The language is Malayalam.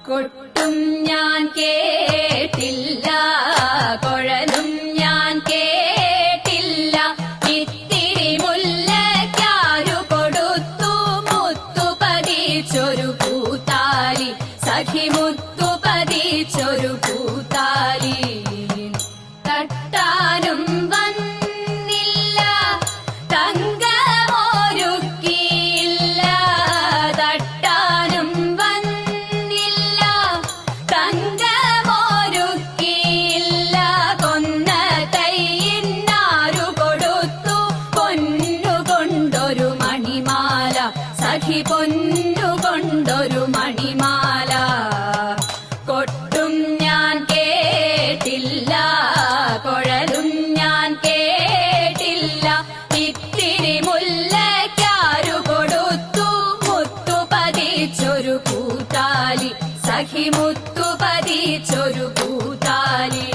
കൊട്ടും ഞാൻ കേട്ടില്ല, കുഴലും ഞാൻ കേട്ടില്ല. ഇത്തിരി മുല്ലയ്ക്കാരു കൊടുത്തു മുത്തു പതിച്ചൊരു പൂത്താലി, സഖി മുത്തു പതിച്ചൊരു പൂത്താലി. തട്ടാനും വന്നില്ല, തങ്കമൊരുക്കിയില്ല. തട്ടാനും വന്നില്ല, തങ്കമൊരുക്കിയില്ല. കൊന്ന തൈയിന്നാരു കൊടുത്തു പൊന്നുകൊണ്ടൊരു മണിമാല, സഖി പൊന്നുകൊണ്ടൊരു മണിമാല. കൊട്ടും ഞാൻ കേട്ടില്ല, കുഴലും ഞാൻ കേട്ടില്ല. ഇത്തിരി മുല്ലയ്ക്കാരു കൊടുത്തു മുത്തു പതിച്ചൊരു പൂത്താലി, സഖി മുത്തു പതിച്ചൊരു പൂത്താലി.